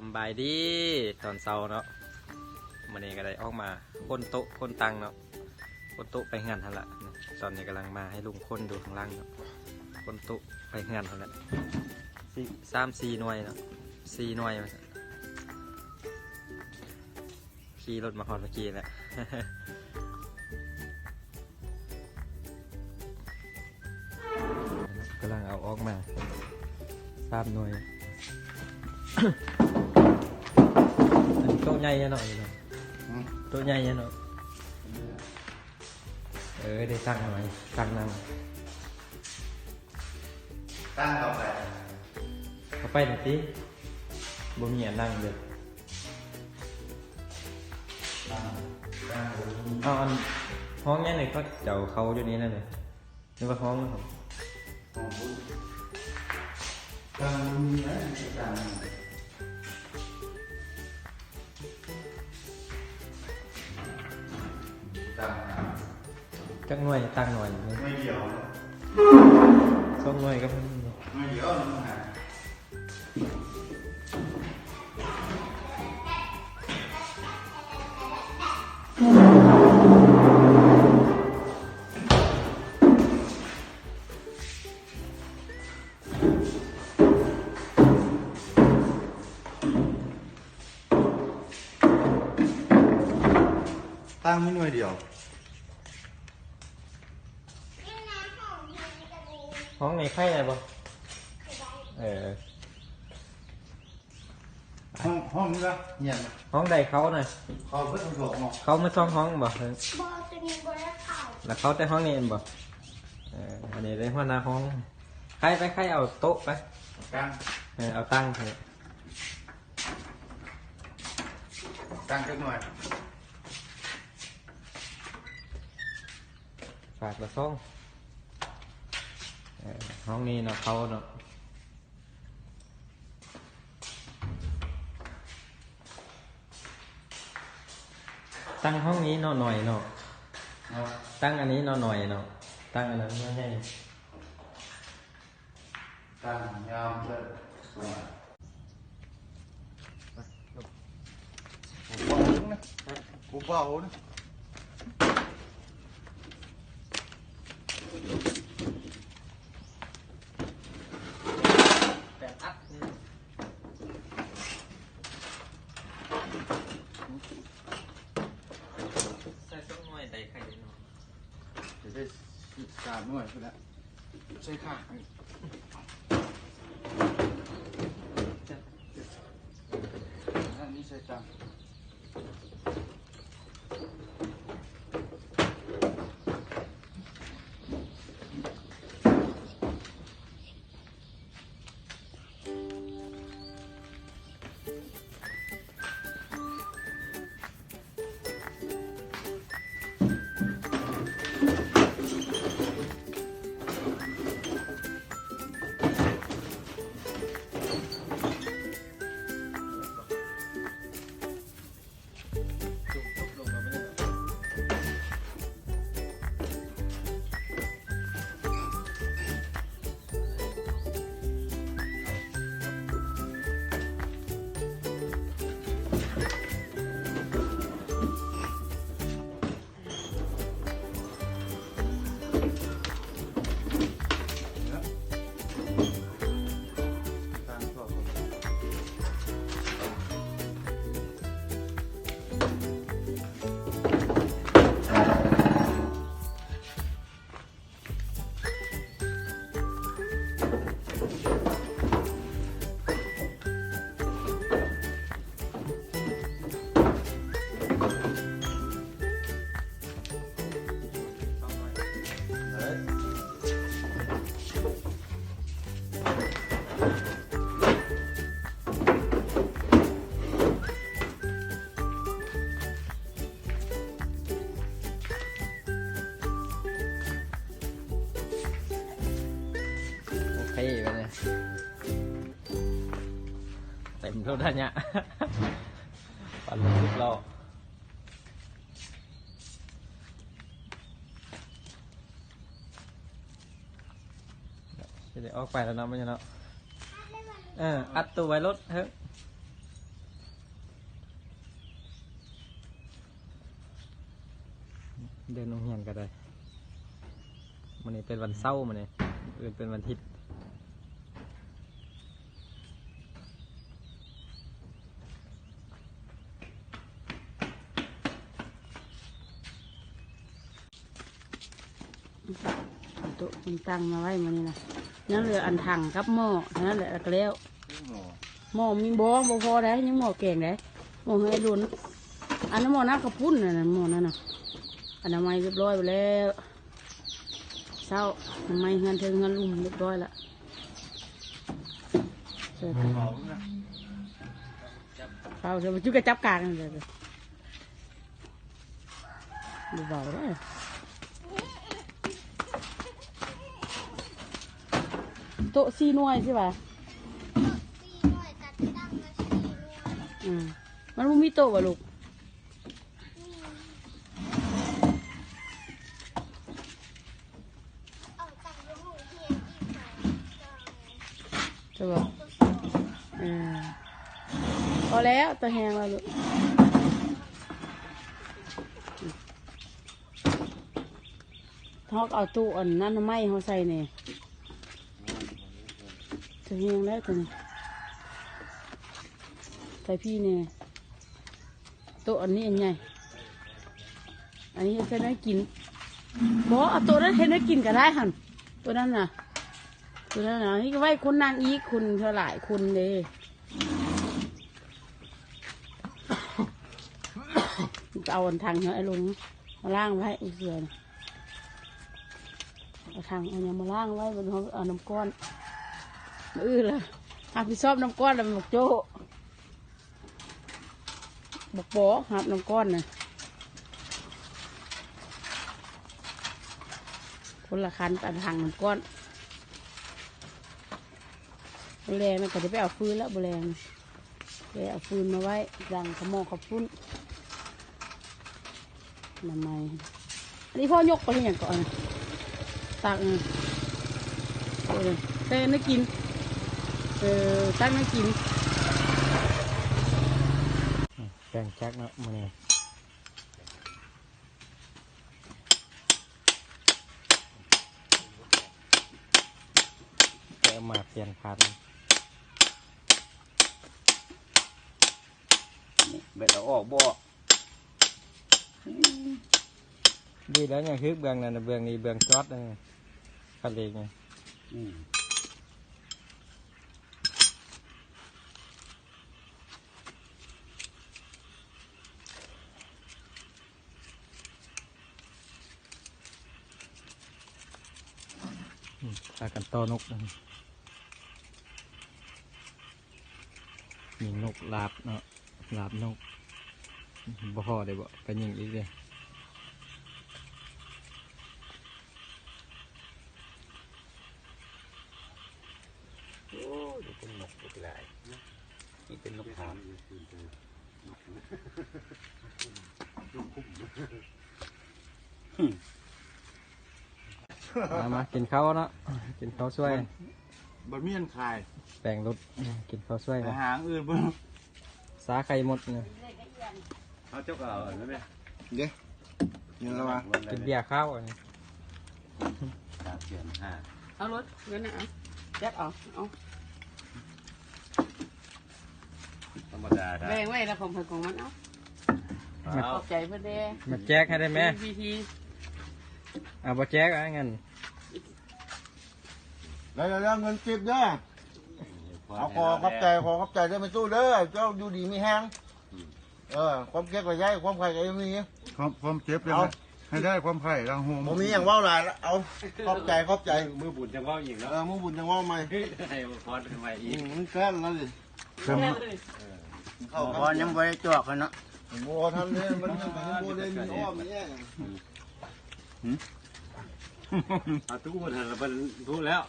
สำบายดีตอนเช้าเนาะมันนี้ก็ได้ออกมาคนโต๊ะคนตังเนาะคนโต๊ะไปงานทันละตอนนี้กำลังมาให้ลุงคนดูข้างล่างเนาะคนโต๊ะไปงานทันละ3-4 หน่วยเนาะ4 หน่วยมาขี่รถมาฮอดเมื่อกี้แหละ กำลังเอาออกมา3 หน่วย โต๊ะใหญ่หน่อยเนาะโต๊ะใหญ่เนาะได้ตั้งหน่อยตั้งนั่ง ตั้งเข้าไปหน่อยสิบ่มีอันนั่งเด้อเอาอันห้องนี้เลยก็เจ้าเขาอยู่นี้นั่นเลยนึกว่าห้องนะครับ ตั้งมีไหมตั้งจักหน่วยตั้งหน่อย ไม่เดียว 2 หน่วยก็พอ ไม่เดียวนะฮะตั้งไม่หน่วยเดียว ห้องในไข่อะไรบ่ห้องนี้ก็เงียบ ห้องใดเขาหน่อย เขาเพิ่งถูกเนาะ เขามาซ่องห้องบ่ บอจะมีบริษัท แล้วเขาแต่ห้องนี้เองบ่อันนี้ได้หัวหน้าห้องใครเอาโต๊ะไป ตั้ง เอาตั้งเถอะ ตั้งสักหน่วย ฝากละซ่องห้องนี้เนาะเขาเนาะตั้งห้องนี้เนาะหน่อยเนาะตั้งอันนี้เนาะหน่อยเนาะตั้งอันนั้นไม่ใช่ ตั้งยาวเลยกูเบานะแบบอัดใส่ต้นหน่วยใส่ไข่เนาะ จะได้3 หน่วยแล้วใช่ค่ะอันนี้ใช่ตั้งโอเคไปเลยเต็มรถทันเนี่ยปั่นรถ10 ล้อจะได้ออกไปแล้วเนาะไม่ใช่เนาะอัดตัวไว้รถเฮ้ย เดินโรงเรียนก็ได้มันนี้เป็นวันเสาร์มันนี้อื่นเป็นวันอาทิตย์โต๊ะคุณตั้งมาไว้มานี่นะนั่นเหลืออันถังกับหม้อนั่นแหละก็แล้วหม้อมีบ่พอได้ยังหม้อแกงได้หม้อให้ดุนอันนั้นหม้อน้ำกระพุ้นน่ะหม้อนั่นน่ะอันนั้นไม่เรียบร้อยไปแล้วเศร้าทำไมเงินเธอเงินลุ่มเรียบร้อยละเสร็จเขาจะมาจุกกระจับกลางเลยเบาๆได้โต๊ะ4 หน่วยใช่ป่ะ 4 หน่วยตัดตั้งมา4 หน่วย มันบ่มีโต๊ะป่ะลูก เอาตั้งไว้หมู่เฮียนอีก2 ใช่ป่ะพอแล้วตัวแหงแล้วลูกทอกเอาตู้อันนั้นไม้เขาใส่เนี่ยตัวแหงแล้วตัวนี้ใส่พี่เนี่ยตู้อันนี้อันใหญ่อันนี้จะได้กินบอกเอาตัวนั้นให้ได้กินก็ได้หันตัวนั้นน่ะตัวนั้นน่ะนี่ก็ไว้คุณนางอีกคุณเท่าไหร่คุณเลยเอาอันทางเหรอไอ้ลุงมาล่างไว้อุเสือนะเอาทางอันนี้มาล่างไว้บนห้องเอาน้ำก้อนเลยหากพี่ชอบน้ำก้อนแล้วบอกโจ้บอกปอหาบน้ำก้อนนะคนละคันตัดทางน้ำก้อนบุแรงนะก็จะไปเอาฟืนแล้วบุแรงไปเอาฟืนมาไว้ดังขโมงขอบฟุ้นทำไมอันนี้พ่อยกไปที่อย่างก่อนตักเต้นไม่กินตั้งไม่กินแกงแจ็คเนาะมันนี้แกมาเปลี่ยนคันเบ็ดเราออกบ่ดีแล้วเนี่ยคือเบื้องนั่นเบื้องนี้เบื้องจอดเลยคันเล็กไงพากันต้อนกนะมีนกลาบเนาะลาบนกบ่พอได้บ่ไปยิงอีกเลยโอ้ยเป็นนกเป็นลายนี่เป็นนกขามมากินข้าวเนาะกินข้าวช่วย บะเมี่ยนคาย แบ่งรถกินข้าวช่วย แต่ นะ หางอื่นบ่ สาไข่หมดเนี่ย เอาเจ้าเอาแล้วไหมเดี๋ยวยังละวะ กินเบียร์ข้าวอันนี้ เอารถเงินนะเอายัดออกเอา ธรรมดาได้ แบ่งไว้แล้วของเพื่อนของมันเอาขอบใจเพื่อนเด้ มาแจกให้ได้ไหม วิธี เอาบ่แจกอะไรเงิน แล้วเงินเก็บเด้อเอาขอขับใจได้ไม่สู้เด้อเจ้าอยู่ดีไม่แห้งความเก็บก็ย้ายความไข่ก็ยังมี ความเจ็บเลยนะให้ได้ความไข่รังหัว ผมมีอย่างว่าวหลายแล้วเอาขอบใจ มือบุญจังว่าอีกแล้ว มึงบุญจังว่าวใหม่ ให้พอดใหม่อีก มันแค่แล้วดิ พอยังไม่ได้จวกเลยเนาะ โบทำเนี่ยมันยังโบเลยมีอ้อมเนี่ย ทุกคนมันรู้แล้ว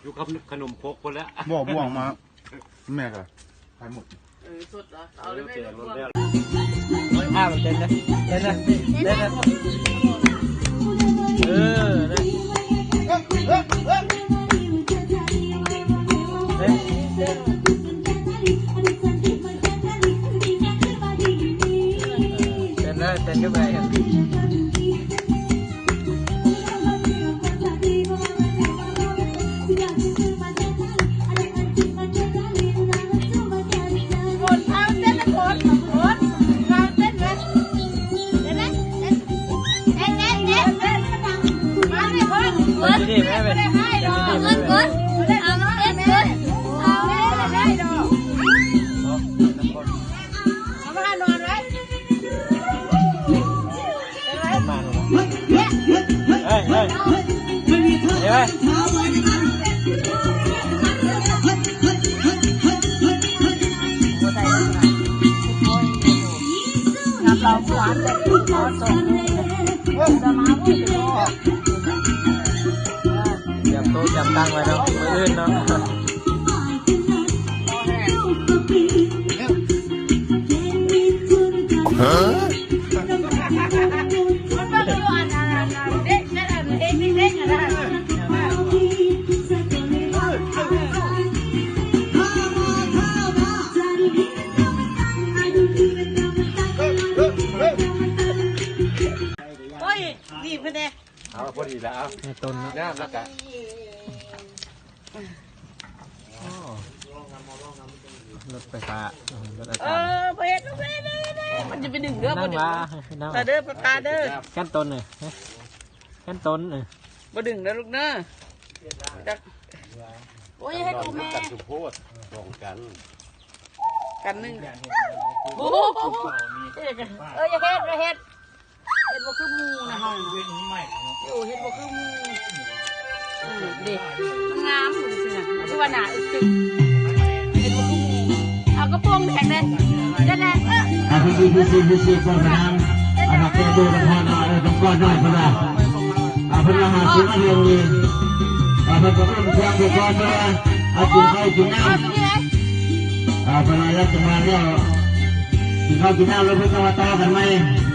อยู่กับขนมครกคนแล้ว บ่บ่วงมาแม่ก็ไปหมด สุดเหรอเอาเลยไม่ เปลี่ยน ต้ ร อง ถ กลัว แล้ว มันเต้นนะเต้นนะเต้นนะนะ เต้นเลยเต้นขึ้นไป านแต่ร้อนส่งจะมาพูดถึงพ่อ เตรียมโต๊ะเตรียมตั้งไว้เนาะมื้ออื่นเนาะ มันก็คืออันเด็กนั่นเด็กเด็กนะโอ้ยดีขึ้นเด้ เอาพอดีแล้วเอา ในต้นเนาะ น้ำแล้วกัน รถไฟฟ้ารถอา เอ จารย์ อไปเฮ็ดมันจะไปดึงเด้อ นั่ บ่ ง ดึง ว่านั่ง ตาเด้อตาเด้อ ขั้นต้นเลยขั้นต้นเลย บ่ดึงเด้อลูกเด้อจักโอ้ยให้ดูแม่ กันสุโพธตรงกัน กันนึงโอ้โหอย่าเฮ็ดอย่าเฮ็ดเฮ็ดบ่คือหมู่นะฮะโอ้เฮ็ดบ่คือหมู่เด็กมันงามอยู่ซื่อน่ะคือว่าหน้าอึกตึกเฮ็ดบ่คือหมู่เอากระโปรงแดงเด้แดงApi korbanam, anak itu dengan ada tempat naik pada. Apa yang hasil yang ini? Apa yang siang berkorban? Aku kau jenam. Apa yang kemarin? Kau jenam lebih kau tahu kan main?